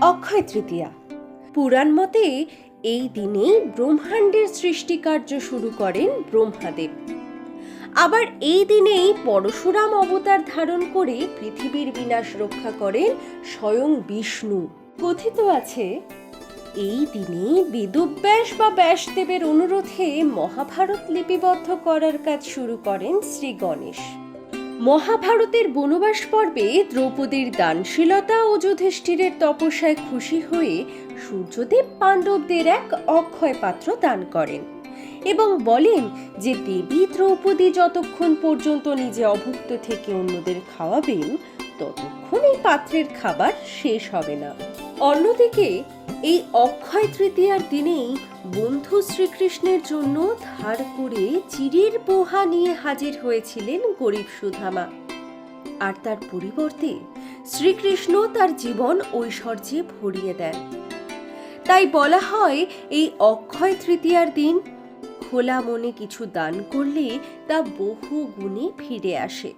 অক্ষয় তৃতীয়া। পুরাণ মতে এই দিনেই ব্রহ্মাণ্ডের সৃষ্টিকার্য শুরু করেন ব্রহ্মাদেব। আবার এই দিনেই পরশুরাম অবতার ধারণ করে পৃথিবীর বিনাশ রক্ষা করেন স্বয়ং বিষ্ণু। কথিত আছে এই দিনে বেদব্যাস বা ব্যাসদেবের অনুরোধে মহাভারত লিপিবদ্ধ করার কাজ শুরু করেন শ্রী গণেশ। মহাভারতের বনবাস পর্বে দ্রৌপদীর দানশীলতা ও যুধিষ্ঠিরের তপস্যায় খুশি হয়ে সূর্যদেব পাণ্ডবদের এক অক্ষয় পাত্র দান করেন এবং বলেন যে দেবী দ্রৌপদী যতক্ষণ পর্যন্ত নিজে অভুক্ত থেকে অন্যদের খাওয়াবেন ততক্ষণ এই পাত্রের খাবার শেষ হবে না। অন্যদিকে এই অক্ষয় তৃতীয়ার দিনেই বন্ধু শ্রীকৃষ্ণের জন্য ধার করে চিড়ের পোহা নিয়ে হাজির হয়েছিলেন গরিব সুধামা, আর তার পরিবর্তে শ্রীকৃষ্ণ তার জীবন ঐশ্বর্যে ভরিয়ে দেন। তাই বলা হয় এই অক্ষয় তৃতীয়ার দিন খোলা মনে কিছু দান করলে তা বহু গুণে ফিরে আসে।